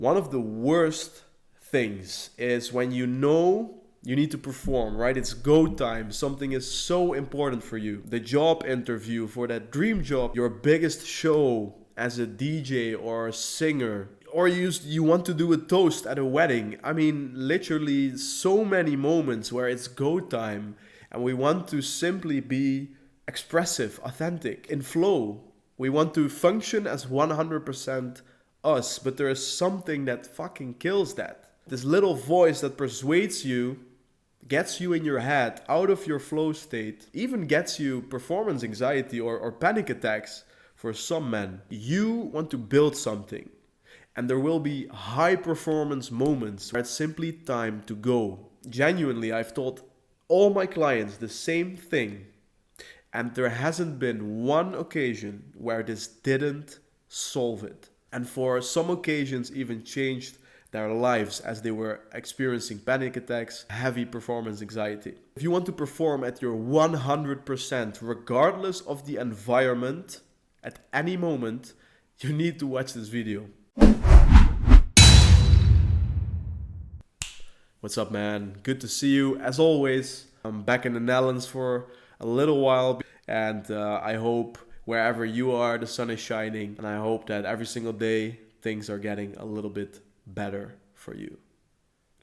One of the worst things is when you know you need to perform, right? It's go time. Something is so important for you. The job interview for that dream job, your biggest show as a DJ or a singer, or you want to do a toast at a wedding. I mean, literally so many moments where it's go time and we want to simply be expressive, authentic, in flow. We want to function as 100% us, but there is something that fucking kills that. This little voice that persuades you, gets you in your head, out of your flow state, even gets you performance anxiety or panic attacks for some men. You want to build something, and there will be high performance moments where it's simply time to go. Genuinely, I've told all my clients the same thing, and there hasn't been one occasion where this didn't solve it. And for some occasions even changed their lives as they were experiencing panic attacks, heavy performance anxiety. If you want to perform at your 100%, regardless of the environment, at any moment, you need to watch this video. What's up, man? Good to see you. As always, I'm back in the Netherlands for a little while, and I hope wherever you are, the sun is shining, and I hope that every single day things are getting a little bit better for you.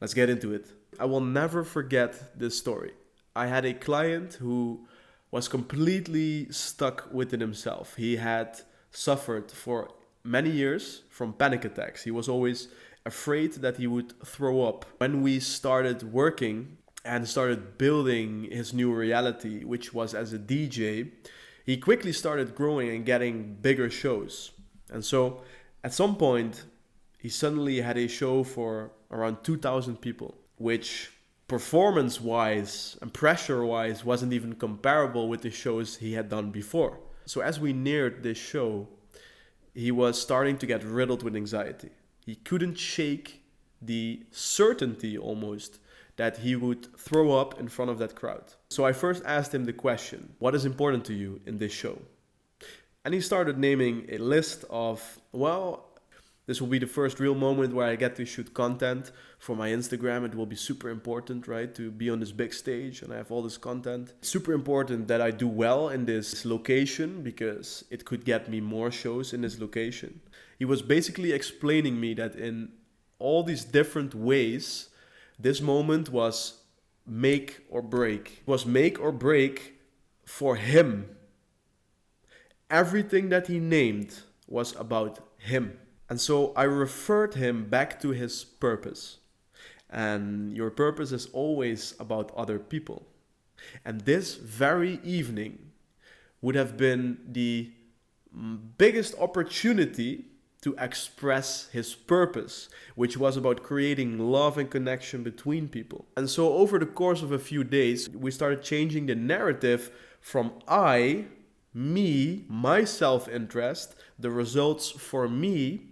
Let's get into it. I will never forget this story. I had a client who was completely stuck within himself. He had suffered for many years from panic attacks. He was always afraid that he would throw up. When we started working and started building his new reality, which was as a DJ, he quickly started growing and getting bigger shows. And so at some point, he suddenly had a show for around 2,000 people, which performance-wise and pressure-wise wasn't even comparable with the shows he had done before. So as we neared this show, he was starting to get riddled with anxiety. He couldn't shake the certainty almost that he would throw up in front of that crowd. So I first asked him the question, what is important to you in this show? And he started naming a list of, well, this will be the first real moment where I get to shoot content for my Instagram. It will be super important, right, to be on this big stage and I have all this content. It's super important that I do well in this location because it could get me more shows in this location. He was basically explaining me that in all these different ways, this moment was make or break. It was make or break for him. Everything that he named was about him. And so I referred him back to his purpose. And your purpose is always about other people. And this very evening would have been the biggest opportunity to express his purpose, which was about creating love and connection between people. And so over the course of a few days, we started changing the narrative from I, me, my self-interest, the results for me,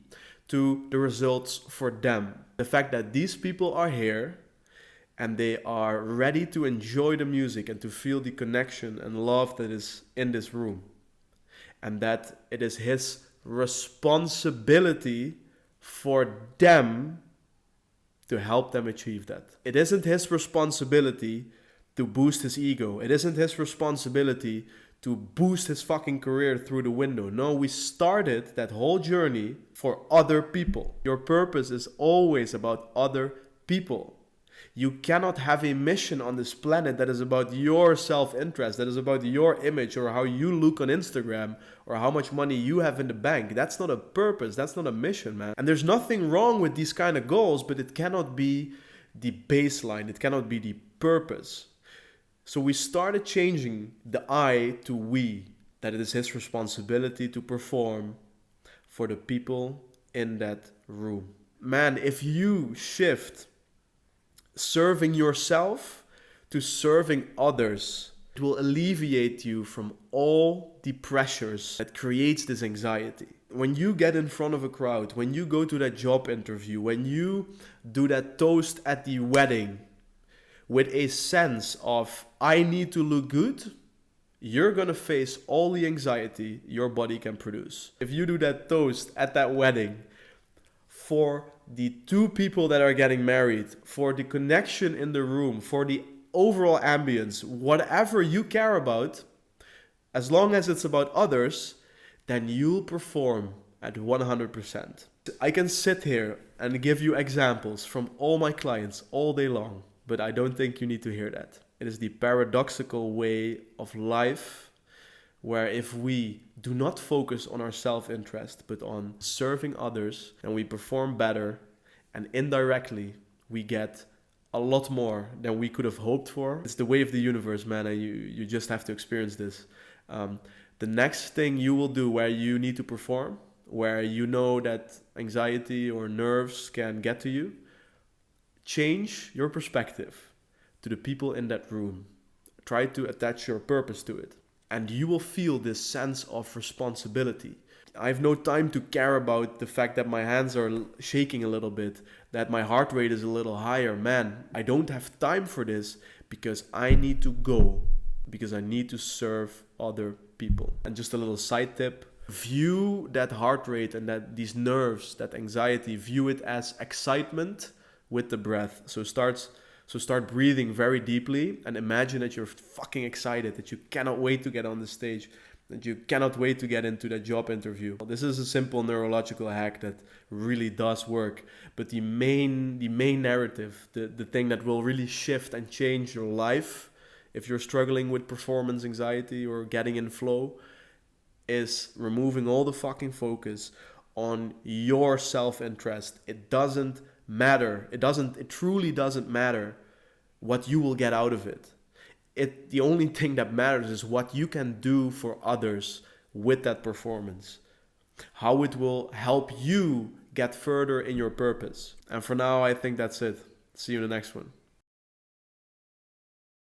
to the results for them. The fact that these people are here and they are ready to enjoy the music and to feel the connection and love that is in this room. And that it is his responsibility for them to help them achieve that. It isn't his responsibility to boost his ego. It isn't his responsibility to boost his fucking career through the window. No, we started that whole journey for other people. Your purpose is always about other people. You cannot have a mission on this planet that is about your self-interest, that is about your image or how you look on Instagram or how much money you have in the bank. That's not a purpose. That's not a mission, man. And there's nothing wrong with these kind of goals, but it cannot be the baseline. It cannot be the purpose. So we started changing the I to we, that it is his responsibility to perform for the people in that room. Man, if you shift serving yourself to serving others, it will alleviate you from all the pressures that creates this anxiety. When you get in front of a crowd, when you go to that job interview, when you do that toast at the wedding, with a sense of, I need to look good, you're gonna face all the anxiety your body can produce. If you do that toast at that wedding for the two people that are getting married, for the connection in the room, for the overall ambience, whatever you care about, as long as it's about others, then you'll perform at 100%. I can sit here and give you examples from all my clients all day long, but I don't think you need to hear that. It is the paradoxical way of life, where if we do not focus on our self-interest, but on serving others, and we perform better, and indirectly we get a lot more than we could have hoped for. It's the way of the universe, man, and you just have to experience this. The next thing you will do where you need to perform, where you know that anxiety or nerves can get to you, change your perspective to the people in that room. Try to attach your purpose to it. And you will feel this sense of responsibility. I have no time to care about the fact that my hands are shaking a little bit, that my heart rate is a little higher. Man, I don't have time for this because I need to go, because I need to serve other people. And just a little side tip, view that heart rate and that these nerves, that anxiety, view it as excitement with the breath. So start breathing very deeply and imagine that you're fucking excited, that you cannot wait to get on the stage, that you cannot wait to get into that job interview. This is a simple neurological hack that really does work. But the main narrative, the thing that will really shift and change your life if you're struggling with performance anxiety or getting in flow, is removing all the fucking focus on your self-interest. It doesn't matter. It truly doesn't matter what you will get out of it. The only thing that matters is what you can do for others with that performance. How it will help you get further in your purpose. And for now, I think that's it. See you in the next one.